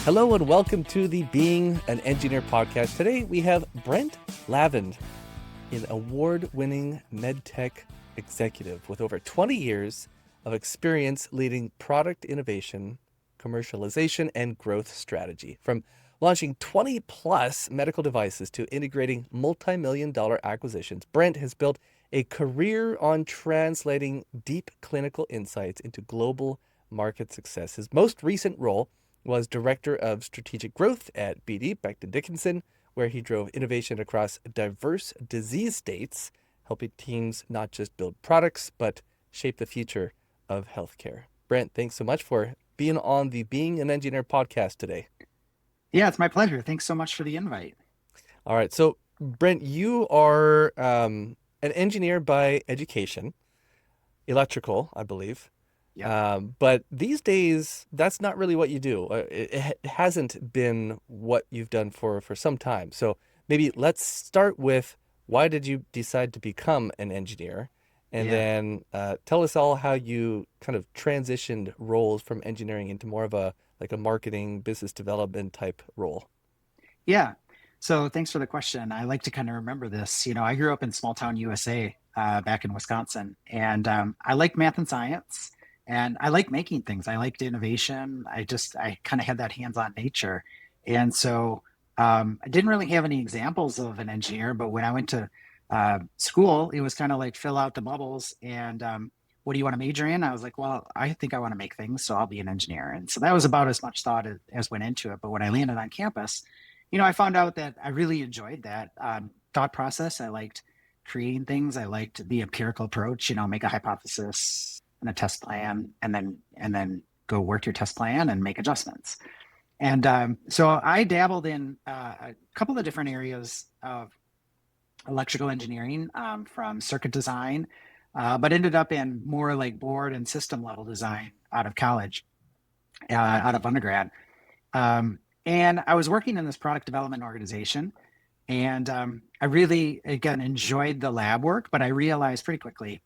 Hello and welcome to the Being an Engineer podcast. Today we have Brent Lavin, an award-winning MedTech executive with over 20 years of experience leading product innovation, commercialization, and growth strategy. From launching 20 plus medical devices to integrating multi-million-dollar acquisitions, Brent has built a career on translating deep clinical insights into global market success. His most recent role was Director of Strategic Growth at BD, Becton Dickinson, where he drove innovation across diverse disease states, helping teams not just build products, but shape the future of healthcare. Brent, thanks so much for being on the Being an Engineer podcast today. Yeah, it's my pleasure. Thanks so much for the invite. All right. So, Brent, you are an engineer by education, electrical, I believe. Yep. But these days, that's not really what you do. It hasn't been what you've done for some time. So maybe let's start with, why did you decide to become an engineer? And Yeah. then tell us all how you kind of transitioned roles from engineering into more of a marketing, business development type role. Yeah. So thanks for the question. I like to kind of remember this. I grew up in small town USA, back in Wisconsin, and I liked math and science, and I like making things. I liked innovation. I kind of had that hands-on nature. And so I didn't really have any examples of an engineer, but when I went to school, it was kind of like fill out the bubbles and what do you want to major in? I was like, well, I think I want to make things, so I'll be an engineer. And so that was about as much thought as went into it. But when I landed on campus, I found out that I really enjoyed that thought process. I liked creating things. I liked the empirical approach. Make a hypothesis and a test plan, and then go work your test plan and make adjustments. And so I dabbled in a couple of different areas of electrical engineering, from circuit design, but ended up in more like board and system level design out of college, out of undergrad. And I was working in this product development organization, and I really, again, enjoyed the lab work, but I realized pretty quickly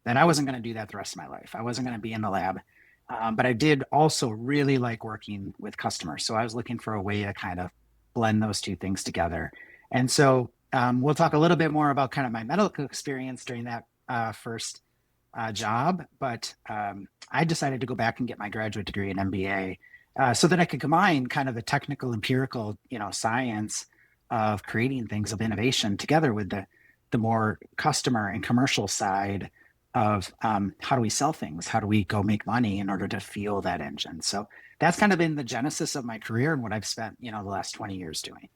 that I wasn't going to do that the rest of my life. I wasn't going to be in the lab. But I did also really like working with customers. So I was looking for a way to kind of blend those two things together. And so we'll talk a little bit more about kind of my medical experience during that first job. But I decided to go back and get my graduate degree in MBA, so that I could combine kind of the technical, empirical, science of creating things, of innovation, together with the more customer and commercial side of how do we sell things? How do we go make money in order to fuel that engine? So that's kind of been the genesis of my career and what I've spent, the last 20 years doing.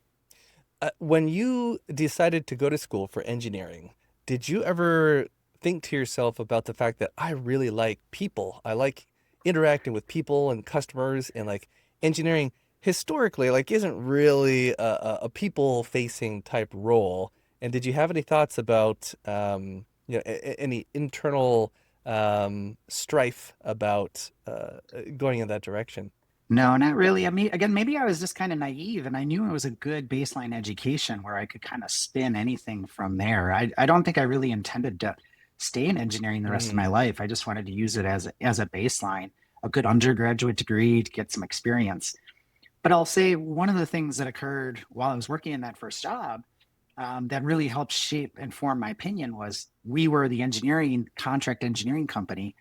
When you decided to go to school for engineering, did you ever think to yourself about the fact that I really like people? I like interacting with people and customers, and like engineering historically isn't really a people facing type role. And did you have any thoughts about any internal strife about going in that direction? No, not really. I mean, again, maybe I was just kind of naive, and I knew it was a good baseline education where I could kind of spin anything from there. I don't think I really intended to stay in engineering the rest of my life. I just wanted to use it as a baseline, a good undergraduate degree to get some experience. But I'll say one of the things that occurred while I was working in that first job, that really helped shape and form my opinion was we were the contract engineering company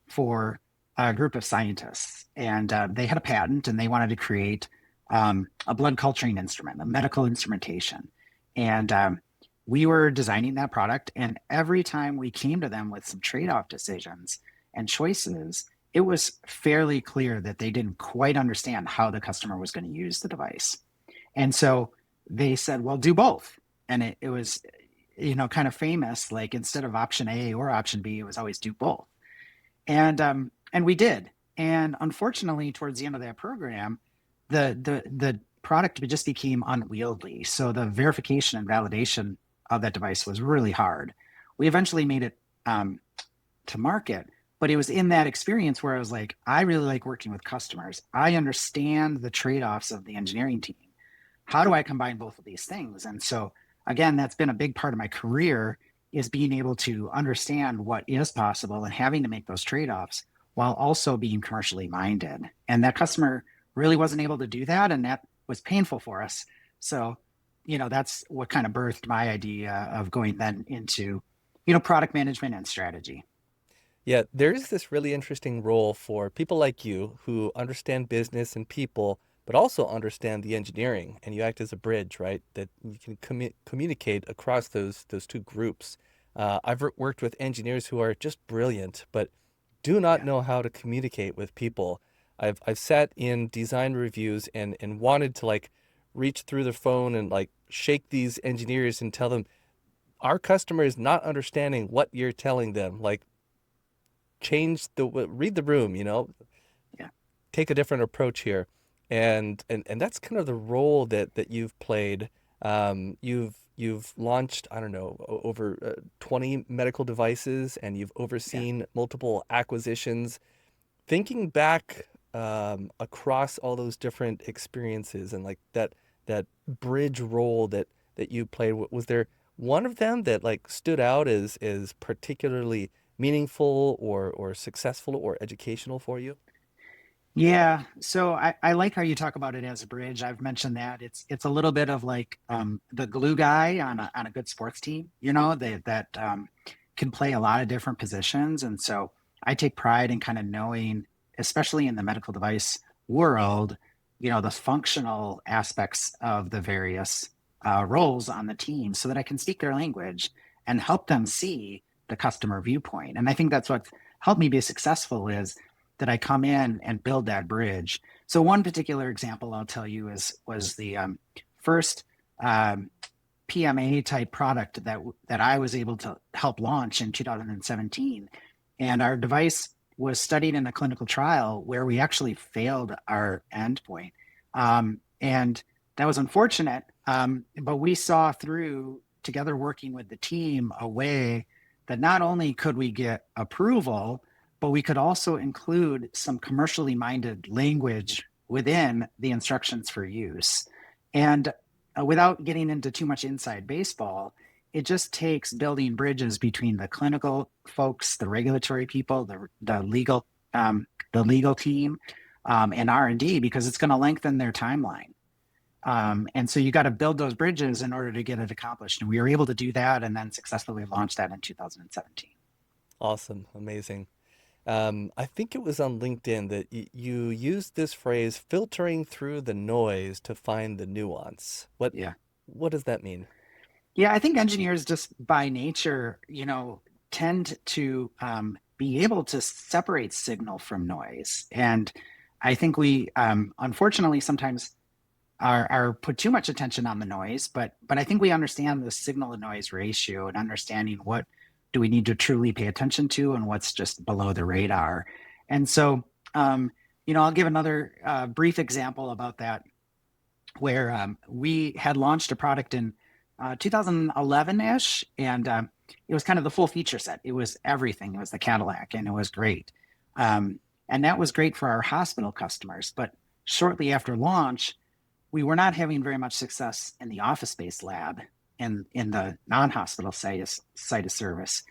for a group of scientists. And they had a patent, and they wanted to create a blood culturing instrument, a medical instrumentation. And we were designing that product. And every time we came to them with some trade-off decisions and choices, it was fairly clear that they didn't quite understand how the customer was going to use the device. And so they said, well, do both. And it was, kind of famous, like instead of option A or option B, it was always do both. And we did. And unfortunately, towards the end of that program, the product just became unwieldy. So the verification and validation of that device was really hard. We eventually made it to market, but it was in that experience where I was like, I really like working with customers. I understand the trade-offs of the engineering team. How do I combine both of these things? And so, again, that's been a big part of my career, is being able to understand what is possible and having to make those trade-offs while also being commercially minded. And that customer really wasn't able to do that, and that was painful for us. So, that's what kind of birthed my idea of going then into, product management and strategy. Yeah, there is this really interesting role for people like you who understand business and people, but also understand the engineering, and you act as a bridge, right? That you can communicate across those two groups. I've worked with engineers who are just brilliant, but do not Yeah. know how to communicate with people. I've sat in design reviews and wanted to like reach through the phone and like shake these engineers and tell them our customer is not understanding what you're telling them. Like change the read the room, Yeah. take a different approach here. And that's kind of the role that you've played. You've launched, I don't know, over 20 medical devices, and you've Yeah. overseen multiple acquisitions. Thinking back across all those different experiences and like that bridge role that you played, was there one of them that like stood out as particularly meaningful or successful or educational for you? Yeah. So I like how you talk about it as a bridge. I've mentioned that it's a little bit of like the glue guy on a good sports team, that can play a lot of different positions. And so I take pride in kind of knowing, especially in the medical device world, the functional aspects of the various roles on the team so that I can speak their language and help them see the customer viewpoint. And I think that's what helped me be successful is that I come in and build that bridge. So one particular example I'll tell you was the first PMA type product that I was able to help launch in 2017, and our device was studied in a clinical trial where we actually failed our endpoint, and that was unfortunate. But we saw through together working with the team a way that not only could we get approval, but we could also include some commercially minded language within the instructions for use. And without getting into too much inside baseball, it just takes building bridges between the clinical folks, the regulatory people, the legal team, and R&D because it's going to lengthen their timeline. And so you got to build those bridges in order to get it accomplished. And we were able to do that and then successfully launch that in 2017. Awesome, amazing. I think it was on LinkedIn that you used this phrase, filtering through the noise to find the nuance. Yeah. What does that mean? Yeah, I think engineers just by nature, tend to be able to separate signal from noise. And I think we, unfortunately, sometimes are put too much attention on the noise, but I think we understand the signal to noise ratio and understanding what do we need to truly pay attention to and what's just below the radar. And so, I'll give another brief example about that where we had launched a product in 2011-ish, and it was kind of the full feature set. It was everything. It was the Cadillac, and it was great. And that was great for our hospital customers. But shortly after launch, we were not having very much success in the office-based lab and in the non-hospital site of service.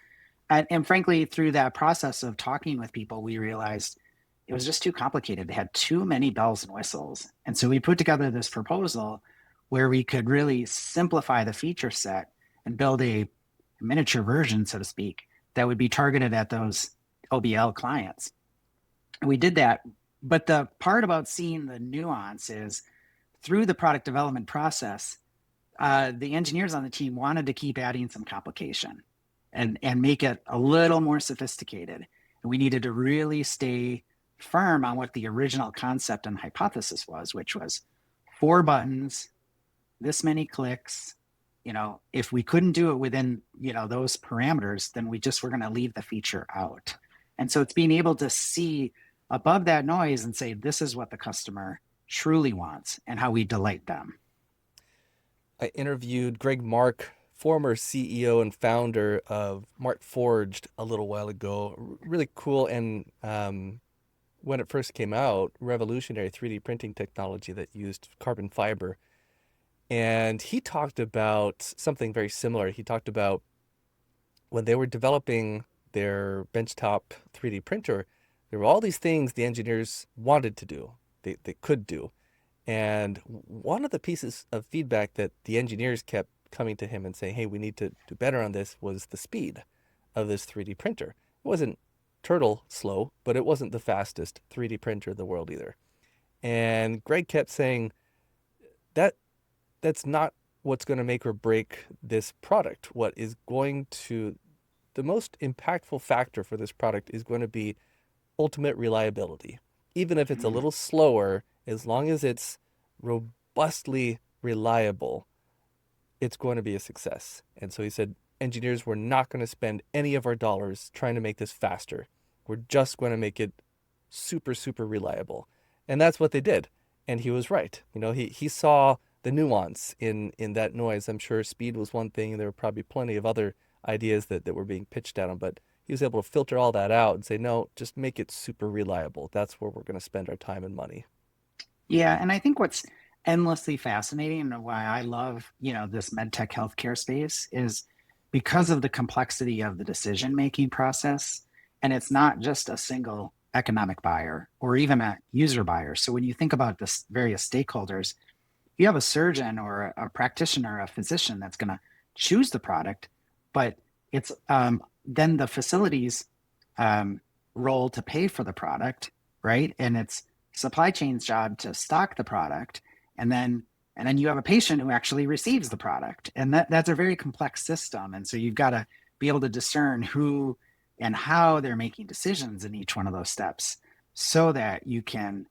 And frankly, through that process of talking with people, we realized it was just too complicated. They had too many bells and whistles. And so we put together this proposal where we could really simplify the feature set and build a miniature version, so to speak, that would be targeted at those OBL clients. And we did that. But the part about seeing the nuance is through the product development process, the engineers on the team wanted to keep adding some complication and make it a little more sophisticated. And we needed to really stay firm on what the original concept and hypothesis was, which was 4 buttons, this many clicks. If we couldn't do it within, those parameters, then we just were going to leave the feature out. And so it's being able to see above that noise and say, this is what the customer truly wants and how we delight them. I interviewed Greg Mark, former CEO and founder of Mark Forged, a little while ago. Really cool. And when it first came out, revolutionary 3D printing technology that used carbon fiber. And he talked about something very similar. He talked about when they were developing their benchtop 3D printer, there were all these things the engineers wanted to do. they could do. And one of the pieces of feedback that the engineers kept coming to him and saying, hey, we need to do better on this, was the speed of this 3D printer. It wasn't turtle slow, but it wasn't the fastest 3D printer in the world either. And Greg kept saying that that's not what's going to make or break this product. What is going to, the most impactful factor for this product is going to be ultimate reliability. Even if it's a Mm. little slower, as long as it's robustly reliable, it's going to be a success. And so he said, engineers, we're not going to spend any of our dollars trying to make this faster. We're just going to make it super, super reliable. And that's what they did. And he was right. You know, he saw the nuance in that noise. I'm sure speed was one thing, and there were probably plenty of other ideas that were being pitched at him, but he was able to filter all that out and say, no, just make it super reliable. That's where we're going to spend our time and money. Yeah, and I think what's endlessly fascinating and why I love, this medtech healthcare space is because of the complexity of the decision-making process. And it's not just a single economic buyer or even a user buyer. So when you think about the various stakeholders, you have a surgeon or a practitioner, a physician that's going to choose the product, but it's then the facility's um, role to pay for the product, right? And it's supply chain's job to stock the product, and then you have a patient who actually receives the product, and that's a very complex system. And so you've got to be able to discern who and how they're making decisions in each one of those steps, so that you can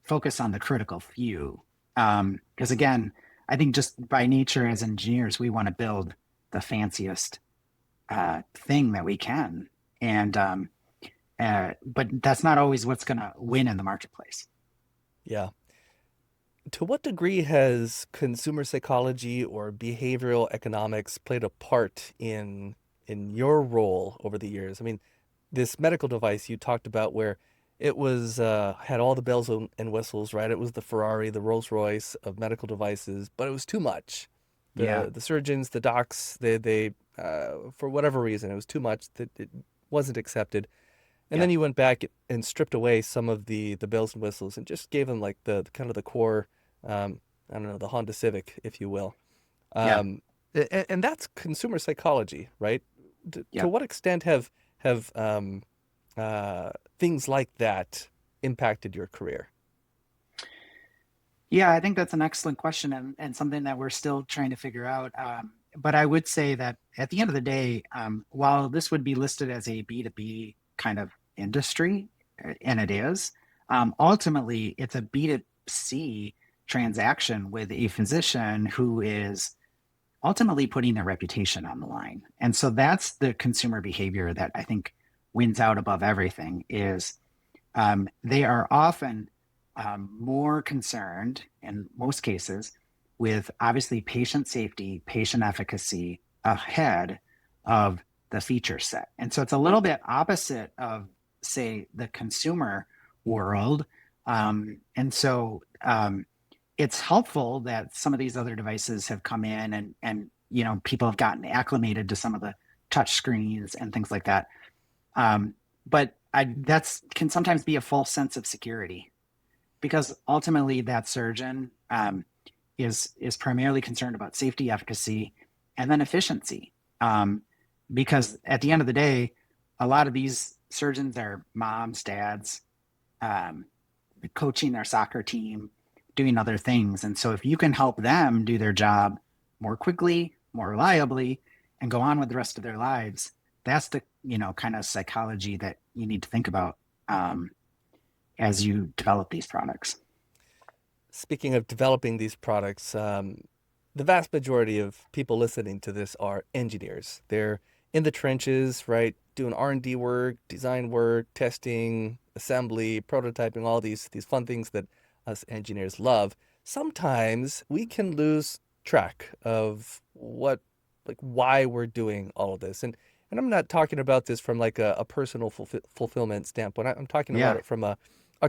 focus on the critical few. Because again, I think just by nature as engineers, we want to build the fanciest thing that we can, and but that's not always what's going to win in the marketplace. Yeah. To what degree has consumer psychology or behavioral economics played a part in your role over the years? I mean, this medical device you talked about where it was had all the bells and whistles, right? It was the Ferrari, the Rolls Royce of medical devices, but it was too much. Yeah, The surgeons, the docs, they for whatever reason, it was too much that it wasn't accepted. And yeah, then you went back and stripped away some of the bells and whistles and just gave them like the kind of the core, I don't know, the Honda Civic, if you will. yeah, Um, and that's consumer psychology, right? To yeah. what extent have things like that impacted your career? Yeah, I think that's an excellent question, and something that we're still trying to figure out. But I would say that at the end of the day, while this would be listed as a B2B kind of industry, and it is, ultimately it's a B2C transaction with a physician who is ultimately putting their reputation on the line. And so that's the consumer behavior that I think wins out above everything is they are often more concerned in most cases with obviously patient safety, patient efficacy ahead of the feature set. And so it's a little bit opposite of, say, the consumer world. And so it's helpful that some of these other devices have come in, and people have gotten acclimated to some of the touch screens and things like that. But that's can sometimes be a false sense of security, because ultimately that surgeon is primarily concerned about safety, efficacy, and then efficiency. Because at the end of the day, a lot of these surgeons are moms, dads, um, coaching their soccer team, doing other things. And so if you can help them do their job more quickly, more reliably, and go on with the rest of their lives, that's the kind of psychology that you need to think about as you develop these products. Speaking of developing these products, the vast majority of people listening to this are engineers. They're in the trenches, right? Doing R&D work, design work, testing, assembly, prototyping, all these fun things that us engineers love. Sometimes we can lose track of why we're doing all of this. And I'm not talking about this from like a personal fulfillment standpoint. I'm talking about Yeah. it from a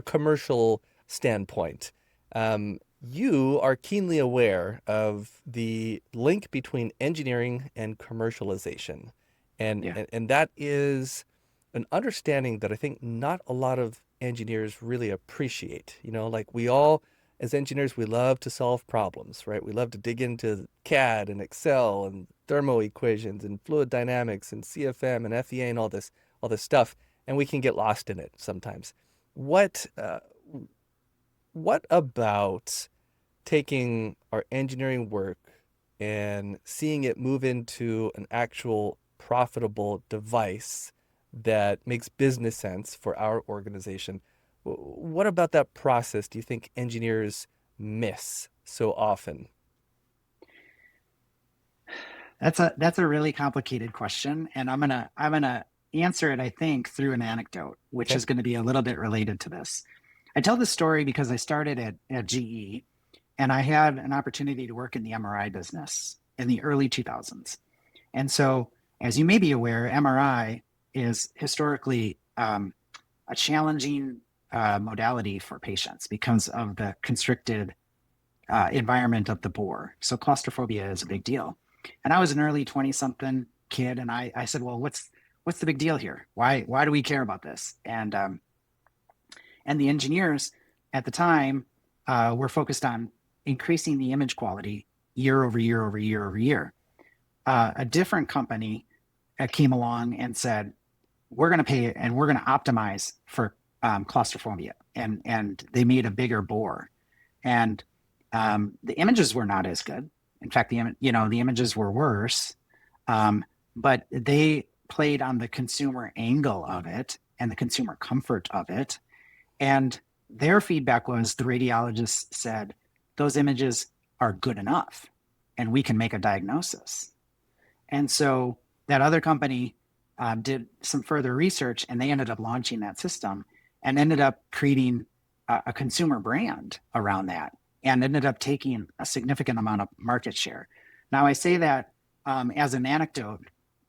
commercial standpoint. You are keenly aware of the link between engineering and commercialization. And, Yeah. and, and that is an understanding that I think not a lot of engineers really appreciate? Like we all, as engineers, we love to solve problems, right? We love to dig into CAD and Excel and thermo equations and fluid dynamics and CFM and FEA and all this stuff, and we can get lost in it sometimes. What what about taking our engineering work and seeing it move into an actual profitable device that makes business sense for our organization? What about that process do you think engineers miss so often? That's a really complicated question, and I'm gonna answer it, I think, through an anecdote, which Okay. is going to be a little bit related to this. I tell this story because I started at GE, and I had an opportunity to work in the MRI business in the early 2000s. And so, as you may be aware, MRI is historically a challenging modality for patients because of the constricted environment of the bore. So claustrophobia is a big deal. And I was an early 20 something kid, and I said, well, what's the big deal here? Why do we care about this? And the engineers at the time were focused on increasing the image quality year over year over year over year. A different company came along and said, we're going to pay it and we're going to optimize for claustrophobia. And they made a bigger bore. And the images were not as good. In fact, the images were worse. But they played on the consumer angle of it and the consumer comfort of it. And their feedback was the radiologist said, those images are good enough and we can make a diagnosis. And so that other company did some further research and they ended up launching that system and ended up creating a consumer brand around that and ended up taking a significant amount of market share. Now, I say that as an anecdote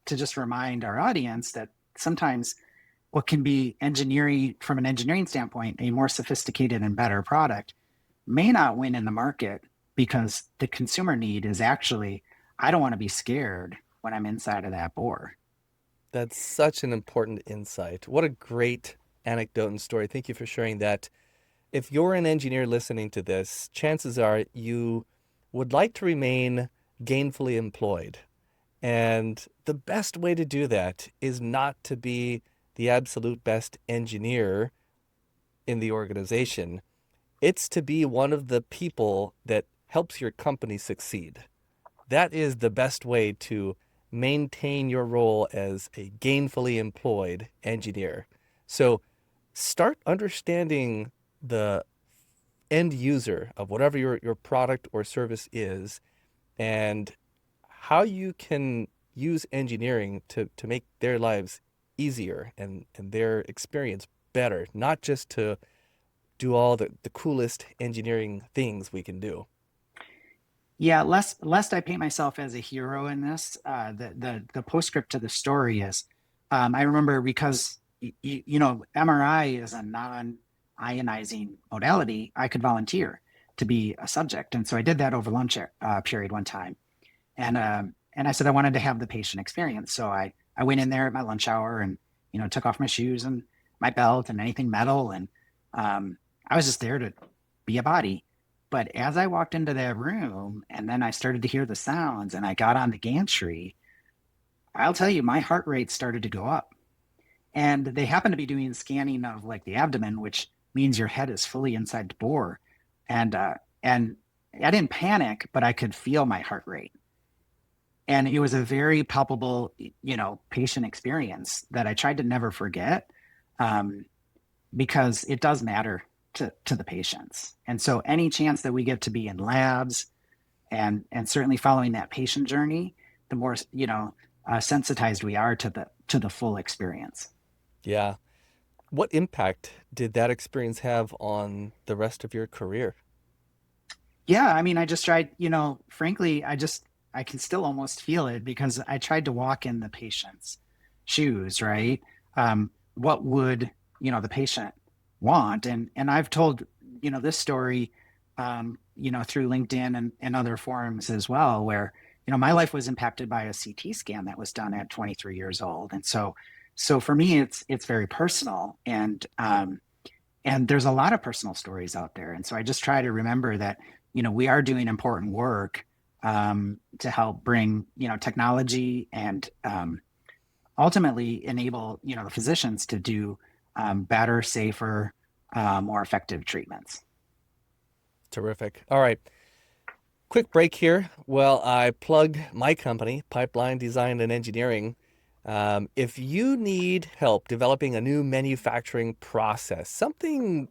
to just remind our audience that sometimes what can be engineering, from an engineering standpoint, a more sophisticated and better product may not win in the market because the consumer need is actually, I don't want to be scared when I'm inside of that bore. That's such an important insight. What a great anecdote and story. Thank you for sharing that. If you're an engineer listening to this, chances are you would like to remain gainfully employed. And the best way to do that is not to be the absolute best engineer in the organization. It's to be one of the people that helps your company succeed. That is the best way to maintain your role as a gainfully employed engineer. So start understanding the end user of whatever your product or service is and how you can use engineering to make their lives easier and their experience better, not just to do all the coolest engineering things we can do. Yeah, lest I paint myself as a hero in this, the postscript to the story is, I remember because MRI is a non-ionizing modality. I could volunteer to be a subject, and so I did that over lunch period one time, and I said I wanted to have the patient experience. So I went in there at my lunch hour and took off my shoes and my belt and anything metal, and I was just there to be a body. But as I walked into that room and then I started to hear the sounds and I got on the gantry, I'll tell you, my heart rate started to go up. And they happened to be doing scanning of like the abdomen, which means your head is fully inside the bore. And I didn't panic, but I could feel my heart rate. And it was a very palpable, patient experience that I tried to never forget, um, because it does matter to the patients. And so any chance that we get to be in labs and certainly following that patient journey, the more sensitized we are to the full experience. Yeah. What impact did that experience have on the rest of your career? Yeah, I mean, I just tried, frankly, I can still almost feel it because I tried to walk in the patient's shoes, right? What would, the patient want? And I've told, this story, through LinkedIn and other forums as well, where, my life was impacted by a CT scan that was done at 23 years old. And so for me, it's very personal. and there's a lot of personal stories out there. And so I just try to remember that, we are doing important work to help bring, technology and ultimately enable, the physicians to do better, safer, more effective treatments. Terrific. All right. Quick break here. Well, I plug my company, Pipeline Design and Engineering. If you need help developing a new manufacturing process, something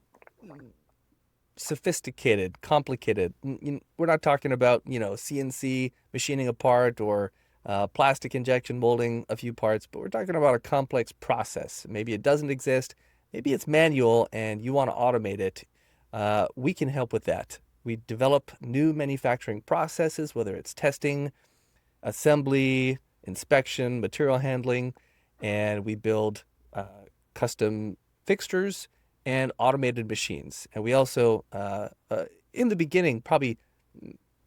sophisticated, complicated, we're not talking about, CNC machining a part or plastic injection molding a few parts, but we're talking about a complex process. Maybe it doesn't exist, maybe it's manual and you want to automate it. We can help with that. We develop new manufacturing processes, whether it's testing, assembly, inspection, material handling, and we build custom fixtures and automated machines. And we also, in the beginning, probably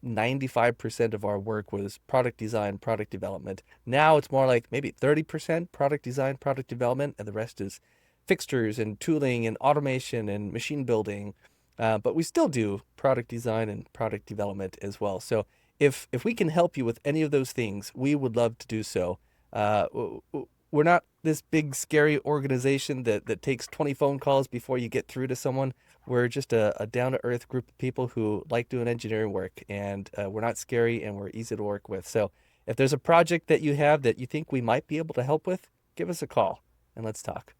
95% of our work was product design, product development. Now it's more like maybe 30% product design, product development, and the rest is fixtures and tooling and automation and machine building. But we still do product design and product development as well. So if we can help you with any of those things, we would love to do so. We're not this big scary organization that takes 20 phone calls before you get through to someone. We're just a down-to-earth group of people who like doing engineering work, and we're not scary and we're easy to work with. So if there's a project that you have that you think we might be able to help with, give us a call and let's talk.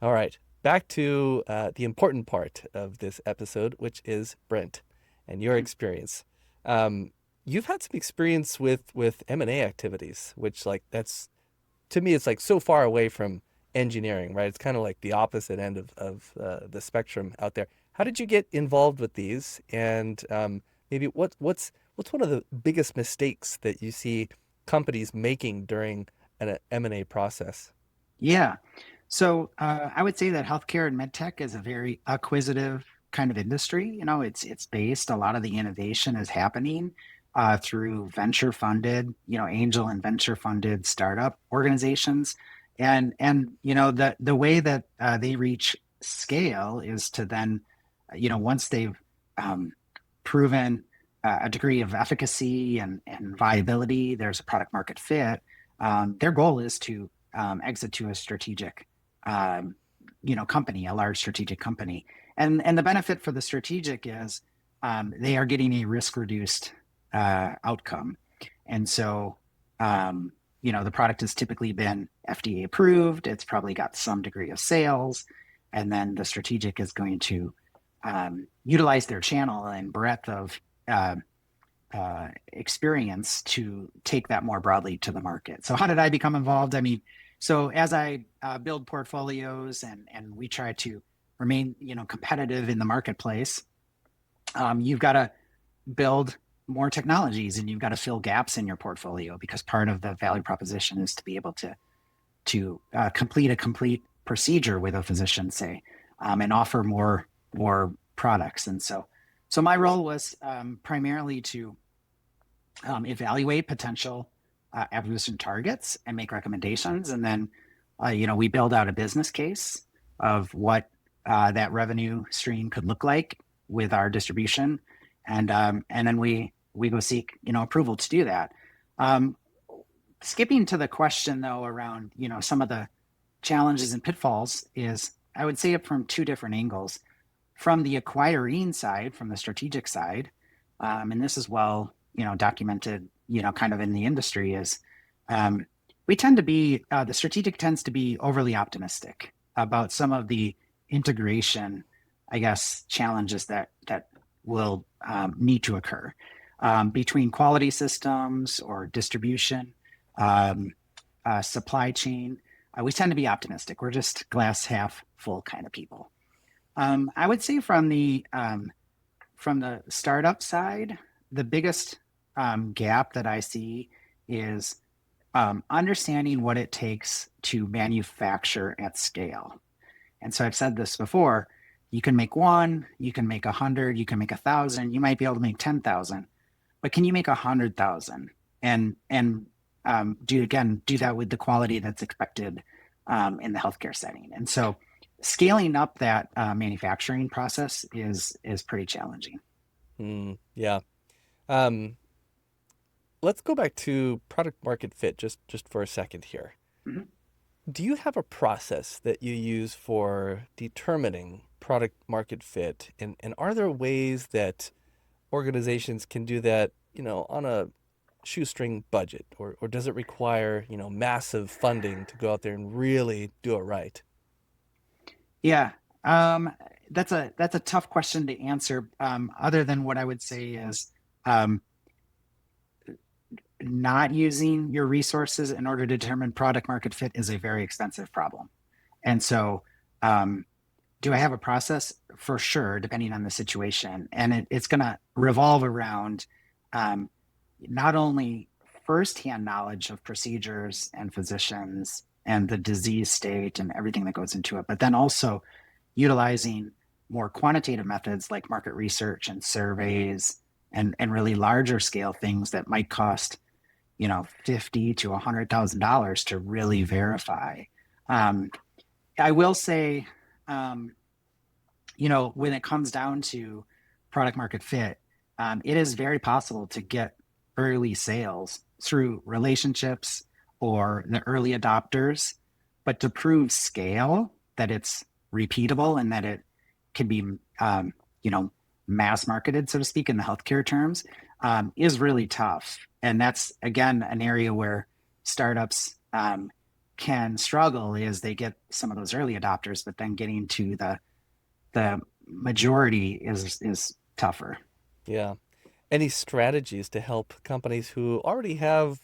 All right, back to the important part of this episode, which is Brent and your experience. You've had some experience with M&A activities, which like that's to me it's like so far away from engineering, right? It's kind of like the opposite end of the spectrum out there. How did you get involved with these? And maybe what's one of the biggest mistakes that you see companies making during an M&A process? Yeah. So I would say that healthcare and medtech is a very acquisitive kind of industry. It's based, a lot of the innovation is happening through venture funded, angel and venture funded startup organizations. And the way that they reach scale is to then, once they've proven a degree of efficacy and viability, there's a product market fit. Their goal is to exit to a strategic company, a large strategic company. And the benefit for the strategic is they are getting a risk reduced outcome. And so, the product has typically been FDA approved. It's probably got some degree of sales. And then the strategic is going to utilize their channel and breadth of experience to take that more broadly to the market. So how did I become involved? I mean, so as I build portfolios and we try to remain, competitive in the marketplace, you've got to build more technologies and you've got to fill gaps in your portfolio, because part of the value proposition is to be able to complete a complete procedure with a physician, say, and offer more products. And so my role was primarily to evaluate potential acquisition targets and make recommendations. And then, we build out a business case of what that revenue stream could look like with our distribution. And then we go seek, approval to do that. Skipping to the question though, around, some of the challenges and pitfalls is, I would say it from two different angles. From the acquiring side, from the strategic side, and this is well, documented, kind of in the industry, is we tend to be, the strategic tends to be overly optimistic about some of the integration, I guess, challenges that will need to occur between quality systems or distribution, supply chain. We tend to be optimistic. We're just glass half full kind of people. I would say from the startup side, the biggest gap that I see is understanding what it takes to manufacture at scale. And so I've said this before: you can make one, you can make 100, you can make 1,000, you might be able to make 10,000, but can you make 100,000 and do that with the quality that's expected in the healthcare setting? And so scaling up that manufacturing process is pretty challenging. Yeah. Um, let's go back to product market fit just for a second here. Mhm. Do you have a process that you use for determining product market fit? And are there ways that organizations can do that, on a shoestring budget, or does it require, massive funding to go out there and really do it right? Yeah, um, that's a tough question to answer. Other than what I would say is um, not using your resources in order to determine product market fit is a very expensive problem. And so, um, do I have a process? For sure, depending on the situation. And it's going to revolve around um, not only firsthand knowledge of procedures and physicians and the disease state and everything that goes into it, but then also utilizing more quantitative methods like market research and surveys and really larger scale things that might cost, $50 to $100,000 to really verify. Um, I will say, um, when it comes down to product market fit, it is very possible to get early sales through relationships or the early adopters, but to prove scale, that it's repeatable and that it can be, um, you know, mass marketed, so to speak, in the healthcare terms, is really tough. And that's again an area where startups can struggle is they get some of those early adopters, but then getting to the majority is tougher. Yeah. Any strategies to help companies who already have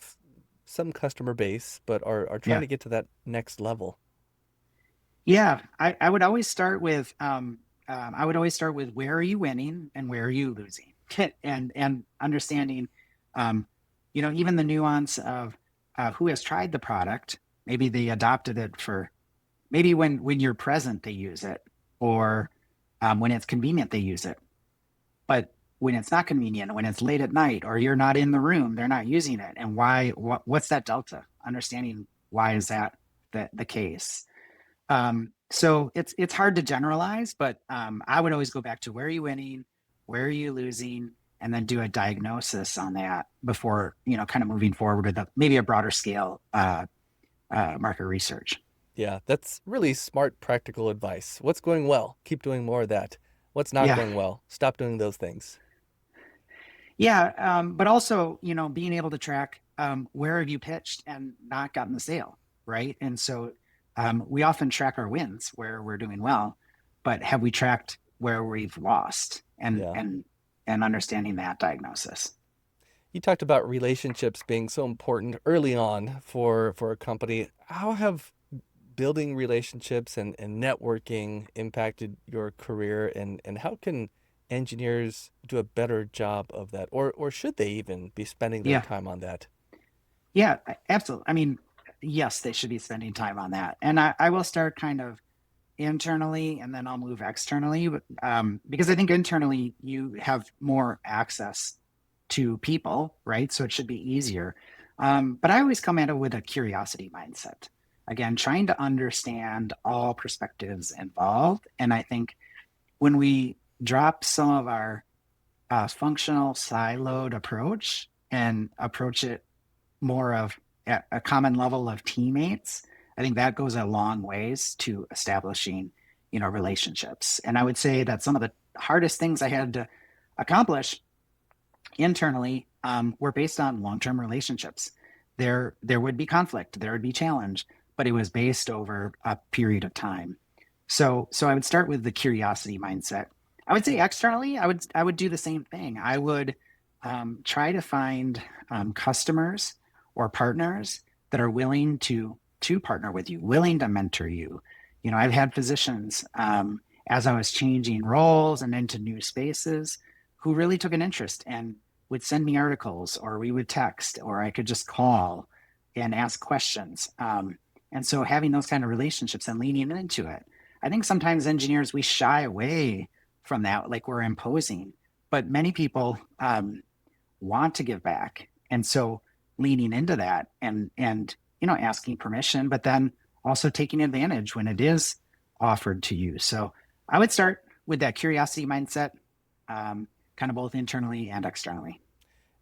some customer base but are trying Yeah. to get to that next level? Yeah. I would always start with where are you winning and where are you losing? And understanding even the nuance of who has tried the product. Maybe they adopted it for maybe when you're present they use it, or when it's convenient they use it. But when it's not convenient, when it's late at night, or you're not in the room, they're not using it. And why? What's that delta? Understanding why is that the case? So it's hard to generalize, but I would always go back to where are you winning, where are you losing, and then do a diagnosis on that before kind of moving forward with maybe a broader scale market research. Yeah, that's really smart, practical advice. What's going well? Keep doing more of that. What's not Yeah, going well? Stop doing those things. yeah, but also being able to track where have you pitched and not gotten the sale, right? And so we often track our wins where we're doing well, but have we tracked where we've lost and Yeah. and understanding that diagnosis? You talked about relationships being so important early on for a company. How have building relationships and networking impacted your career, and how can engineers do a better job of that, or should they even be spending their Yeah, time on that? yeah, absolutely. I mean, yes, they should be spending time on that. And I will start kind of internally and then I'll move externally. But, because I think internally you have more access to people, right? So it should be easier. But I always come at it with a curiosity mindset. Again, trying to understand all perspectives involved. And I think when we drop some of our functional siloed approach and approach it more of at a common level of teammates, I think that goes a long ways to establishing, relationships. And I would say that some of the hardest things I had to accomplish internally were based on long-term relationships. There would be conflict, there would be challenge, but it was based over a period of time. So I would start with the curiosity mindset. I would say externally, I would do the same thing. I would try to find customers or partners that are willing to partner with you, willing to mentor you. I've had physicians as I was changing roles and into new spaces who really took an interest and would send me articles, or we would text, or I could just call and ask questions. And so having those kind of relationships and leaning into it. I think sometimes engineers, we shy away from that, like we're imposing, but many people want to give back. And so leaning into that and asking permission, but then also taking advantage when it is offered to you. So I would start with that curiosity mindset, kind of both internally and externally.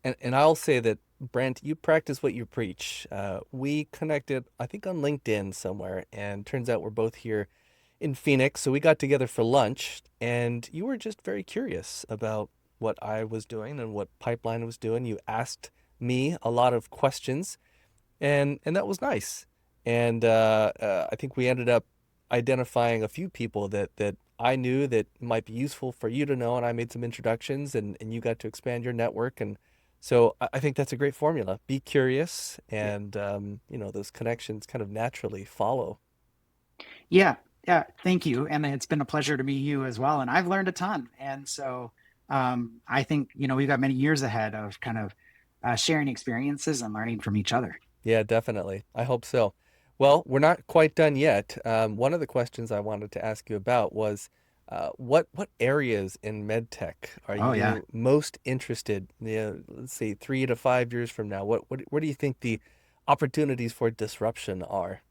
And I'll say that, Brent, you practice what you preach. We connected, I think, on LinkedIn somewhere, and turns out we're both here in Phoenix. So we got together for lunch, and you were just very curious about what I was doing and what Pipeline was doing. You asked me a lot of questions, and that was nice. And I think we ended up identifying a few people that I knew that might be useful for you to know, and I made some introductions, and you got to expand your network. And so I think that's a great formula. Be curious, Yeah. and those connections kind of naturally follow. Yeah. Yeah. Thank you. And it's been a pleasure to meet you as well. And I've learned a ton. And so I think, we've got many years ahead of kind of sharing experiences and learning from each other. Yeah, definitely. I hope so. Well, we're not quite done yet. One of the questions I wanted to ask you about was what areas in MedTech are Oh, yeah. you most interested? Let's see, 3 to 5 years from now, what do you think the opportunities for disruption are?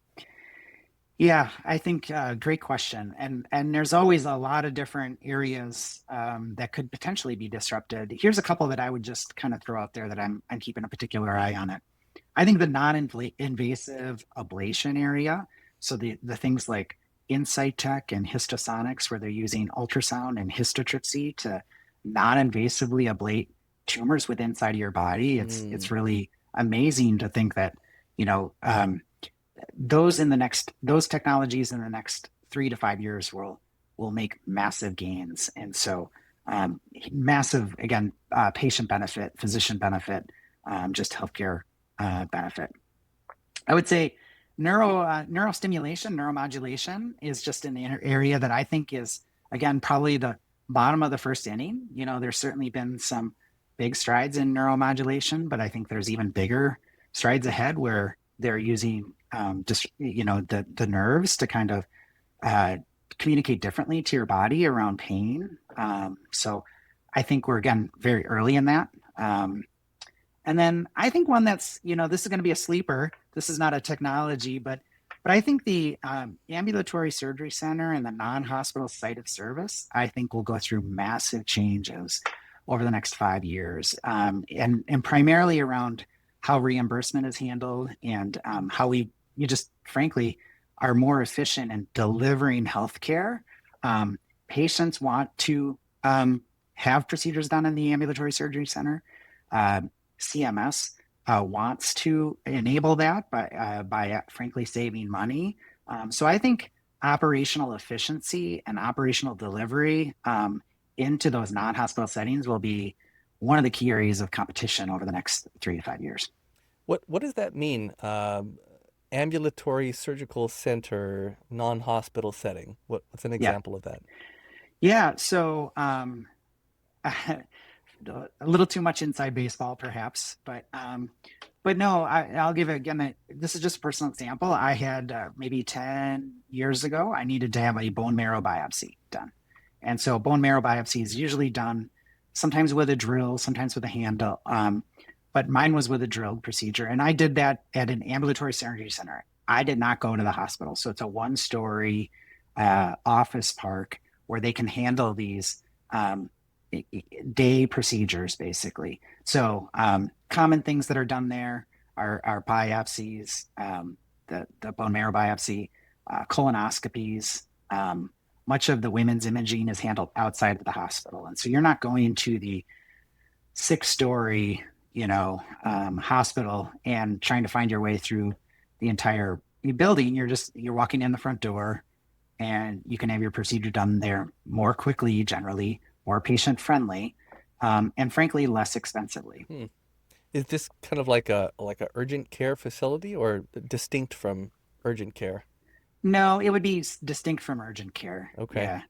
Yeah, I think great question, and there's always a lot of different areas that could potentially be disrupted. Here's a couple that I would just kind of throw out there that I'm keeping a particular eye on it. I think the non-invasive ablation area, so the things like insight tech and histosonics, where they're using ultrasound and histotripsy to non-invasively ablate tumors within inside of your body. It's Mm, really amazing to think that you know those technologies in the next 3 to 5 years will make massive gains. And so massive again patient benefit, physician benefit, just healthcare benefit. I would say neurostimulation, neuromodulation is just an area that I think is again probably the bottom of the first inning. There's certainly been some big strides in neuromodulation, but I think there's even bigger strides ahead where they're using just the nerves to kind of uh, communicate differently to your body around pain. So I think we're again very early in that. And then I think one that's, this is going to be a sleeper. This is not a technology, but I think the ambulatory surgery center and the non-hospital site of service, I think will go through massive changes over the next 5 years, and primarily around how reimbursement is handled and how you just frankly are more efficient in delivering healthcare. Um, Patients want to have procedures done in the ambulatory surgery center. Uh, CMS wants to enable that by frankly saving money. So I think operational efficiency and operational delivery into those non-hospital settings will be one of the key areas of competition over the next 3 to 5 years. what does that mean? Ambulatory surgical center, non-hospital setting. What's an Yeah, example of that? yeah. So a little too much inside baseball, perhaps, but no, I'll give it again. This is just a personal example. I had maybe 10 years ago, I needed to have a bone marrow biopsy done, and so bone marrow biopsy is usually done sometimes with a drill, sometimes with a handle. But mine was with a drilled procedure, and I did that at an ambulatory surgery center. I did not go to the hospital, so it's a one-story office park where they can handle these um, day procedures, basically. So common things that are done there are biopsies, the bone marrow biopsy, colonoscopies. Much of the women's imaging is handled outside of the hospital, and so you're not going to the six-story, hospital and trying to find your way through the entire building. You're walking in the front door, and you can have your procedure done there more quickly, generally more patient friendly, and frankly less expensively. Hmm. Is this kind of like a urgent care facility or distinct from urgent care? No, it would be distinct from urgent care. Okay, Yeah.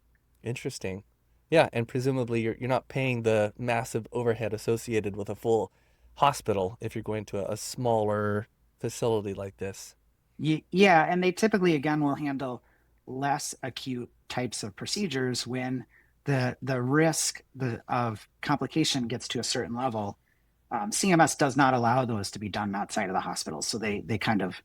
interesting. Yeah, and presumably you're not paying the massive overhead associated with a full hospital if you're going to a smaller facility like this. Yeah, and they typically again will handle less acute types of procedures when the risk of complication gets to a certain level. CMS does not allow those to be done outside of the hospital, so they kind of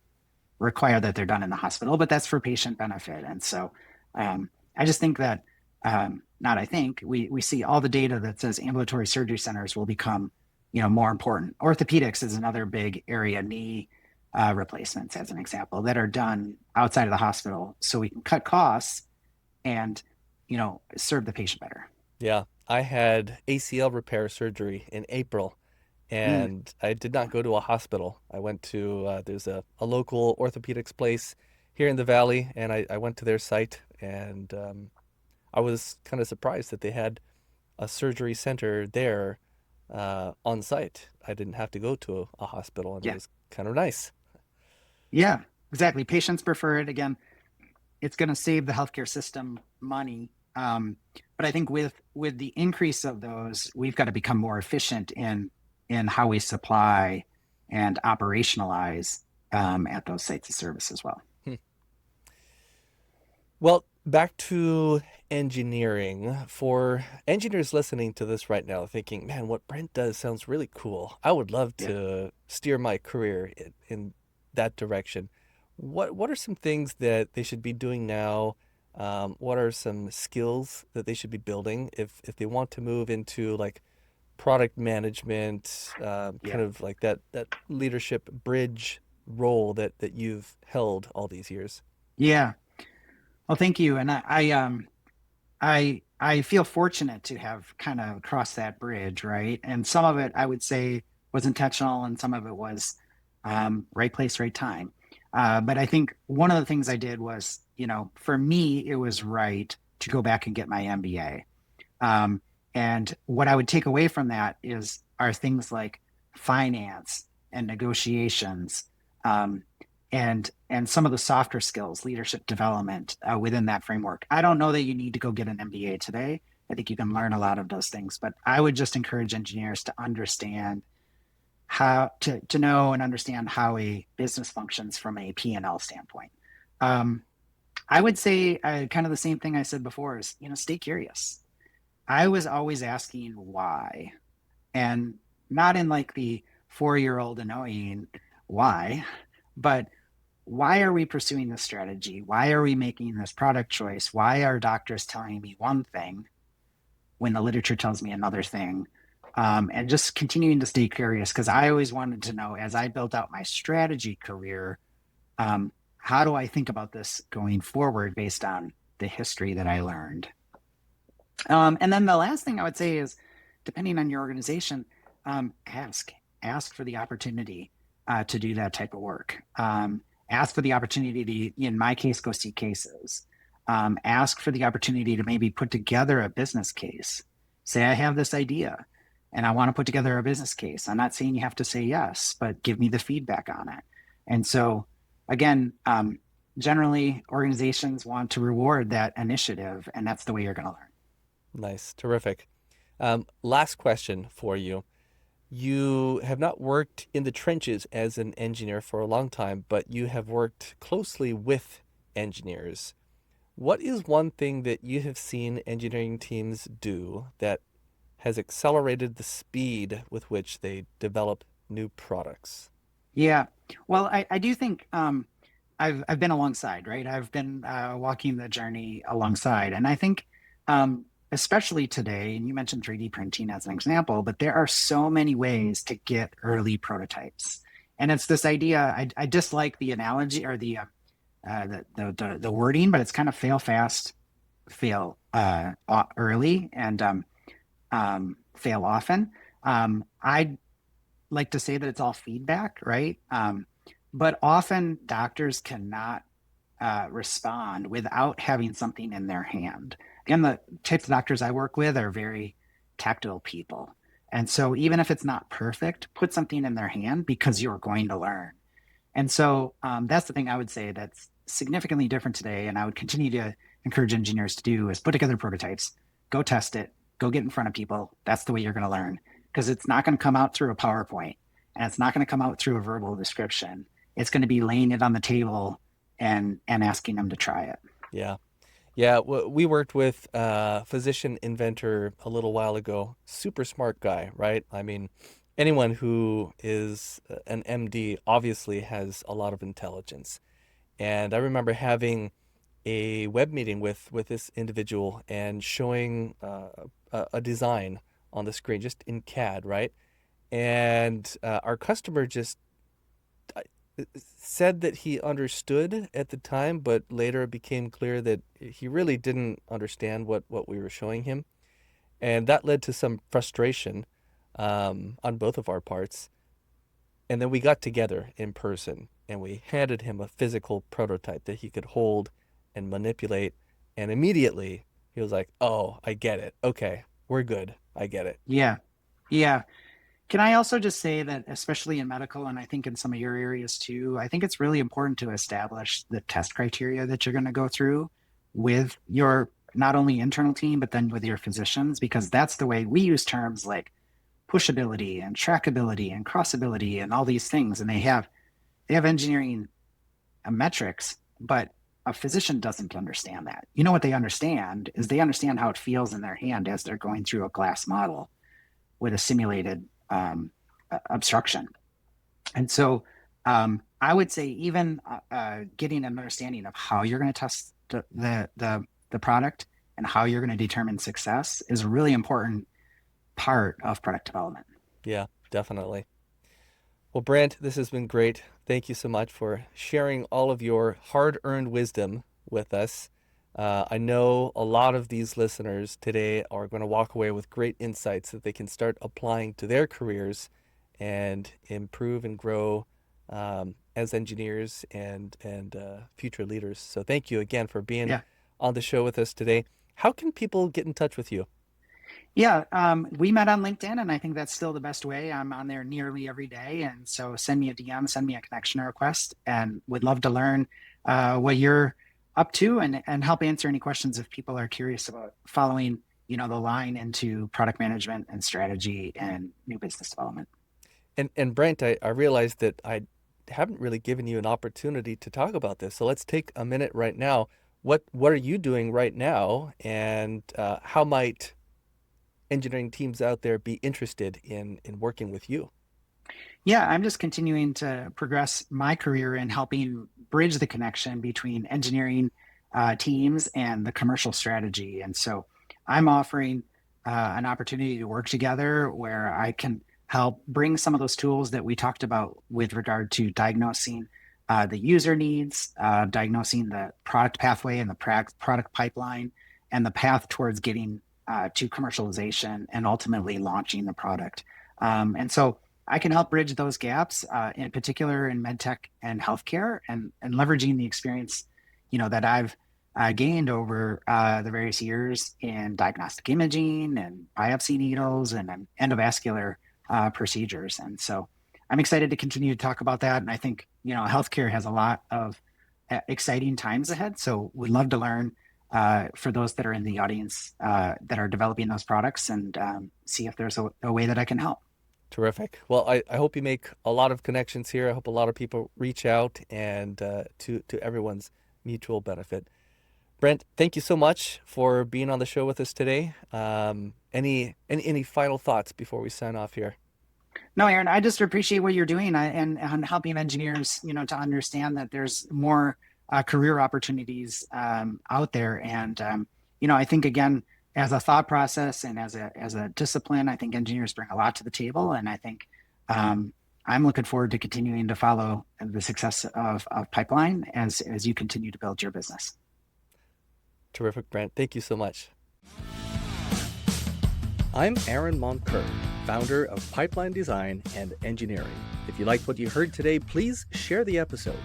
require that they're done in the hospital, but that's for patient benefit. And so I just think that, not I think, we see all the data that says ambulatory surgery centers will become, more important. Orthopedics is another big area, knee replacements, as an example, that are done outside of the hospital so we can cut costs and, serve the patient better. Yeah, I had ACL repair surgery in April, Mm, and I did not go to a hospital. I went to there's a local orthopedics place here in the valley, and I went to their site, and I was kind of surprised that they had a surgery center there on site. I didn't have to go to a hospital, and it yeah, was kind of nice. yeah, exactly. Patients prefer it. Again, it's going to save the healthcare system money. But I think with the increase of those, we've got to become more efficient in how we supply and operationalize at those sites of service as well. Hmm. Well, back to engineering. For engineers listening to this right now, thinking, man, what Brent does sounds really cool. I would love Yeah. to steer my career in that direction. What are some things that they should be doing now? What are some skills that they should be building if they want to move into like product management, Yeah. kind of like that leadership bridge role that you've held all these years? Yeah. Well, thank you. And I feel fortunate to have kind of crossed that bridge, right? And some of it I would say was intentional, and some of it was right place, right time. But I think one of the things I did was, for me, it was right to go back and get my MBA. Um, and what I would take away from that are things like finance and negotiations, um, and some of the softer skills, leadership development within that framework. I don't know that you need to go get an MBA today. I think you can learn a lot of those things, but I would just encourage engineers to understand how to know and understand how a business functions from a P&L standpoint. Um, I would say kind of the same thing I said before is, stay curious. I was always asking why, and not in like the 4-year old annoying why, but why are we pursuing this strategy? Why are we making this product choice? Why are doctors telling me one thing when the literature tells me another thing? And just continuing to stay curious because I always wanted to know as I built out my strategy career, how do I think about this going forward based on the history that I learned? And then the last thing I would say is, depending on your organization, ask for the opportunity to do that type of work. Ask for the opportunity to, in my case, go see cases. Ask for the opportunity to maybe put together a business case. Say, I have this idea and I want to put together a business case. I'm not saying you have to say yes, but give me the feedback on it. And so, again, generally, organizations want to reward that initiative, and that's the way you're going to learn. Nice, terrific. Last question for you. You have not worked in the trenches as an engineer for a long time, but you have worked closely with engineers. What is one thing that you have seen engineering teams do that has accelerated the speed with which they develop new products? Yeah. Well, I do think I've been alongside, right? I've been walking the journey alongside, and I think especially today, and you mentioned 3D printing as an example, but there are so many ways to get early prototypes, and it's this idea. I dislike the analogy or the wording, but it's kind of fail fast, fail early, and fail often. I like to say that it's all feedback, right? But often doctors cannot respond without having something in their hand. Again, the types of doctors I work with are very tactile people. And so even if it's not perfect, put something in their hand because you're going to learn. And so that's the thing I would say that's significantly different today. And I would continue to encourage engineers to do is put together prototypes, go test it, go get in front of people. That's the way you're going to learn because it's not going to come out through a PowerPoint and it's not going to come out through a verbal description. It's going to be laying it on the table and asking them to try it. Yeah. Yeah, we worked with a physician inventor a little while ago. Super smart guy, right? I mean, anyone who is an MD obviously has a lot of intelligence. And I remember having a web meeting with this individual and showing a design on the screen, just in CAD, right? And our customer just uh, said that he understood at the time, but later it became clear that he really didn't understand what we were showing him. And that led to some frustration on both of our parts. And then we got together in person and we handed him a physical prototype that he could hold and manipulate. And immediately he was like, "Oh, I get it. Okay, we're good. I get it." Yeah. Yeah. Can I also just say that, especially in medical, and I think in some of your areas too, I think it's really important to establish the test criteria that you're going to go through with your not only internal team, but then with your physicians, because that's the way we use terms like pushability and trackability and crossability and all these things. And they have engineering metrics, but a physician doesn't understand that. You know what they understand is they understand how it feels in their hand as they're going through a glass model with a simulated obstruction. And so I would say even getting an understanding of how you're going to test the product and how you're going to determine success is a really important part of product development. Yeah, definitely. Well, Brent, this has been great. Thank you so much for sharing all of your hard-earned wisdom with us. I know a lot of these listeners today are going to walk away with great insights that they can start applying to their careers and improve and grow as engineers and future leaders. So thank you again for being Yeah. on the show with us today. How can people get in touch with you? Yeah, we met on LinkedIn, and I think that's still the best way. I'm on there nearly every day, and so send me a DM, send me a connection request, and would love to learn what you're up to and help answer any questions if people are curious about following, the line into product management and strategy and new business development. And Brent, I realized that I haven't really given you an opportunity to talk about this. So let's take a minute right now. What are you doing right now, and how might engineering teams out there be interested in working with you? Yeah, I'm just continuing to progress my career in helping bridge the connection between engineering teams and the commercial strategy. And so I'm offering an opportunity to work together where I can help bring some of those tools that we talked about with regard to diagnosing the user needs, diagnosing the product pathway and the product pipeline, and the path towards getting to commercialization and ultimately launching the product. And so I can help bridge those gaps, in particular in MedTech and healthcare, and leveraging the experience, that I've gained over the various years in diagnostic imaging and biopsy needles and endovascular procedures. And so I'm excited to continue to talk about that. And I think, healthcare has a lot of exciting times ahead. So we'd love to learn for those that are in the audience that are developing those products and see if there's a way that I can help. Terrific. Well, I hope you make a lot of connections here. I hope a lot of people reach out and to everyone's mutual benefit. Brent, thank you so much for being on the show with us today. Any final thoughts before we sign off here? No, Aaron, I just appreciate what you're doing and helping engineers, to understand that there's more career opportunities out there. And, I think, again, as a thought process and as a discipline, I think engineers bring a lot to the table. And I think I'm looking forward to continuing to follow the success of Pipeline as you continue to build your business. Terrific, Brent. Thank you so much. I'm Aaron Moncur, founder of Pipeline Design and Engineering. If you liked what you heard today, please share the episode.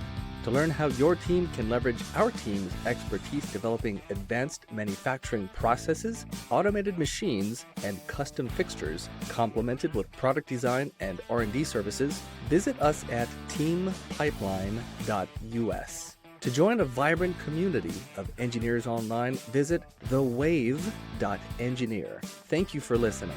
To learn how your team can leverage our team's expertise developing advanced manufacturing processes, automated machines, and custom fixtures, complemented with product design and R&D services, visit us at teampipeline.us. To join a vibrant community of engineers online, visit thewave.engineer. Thank you for listening.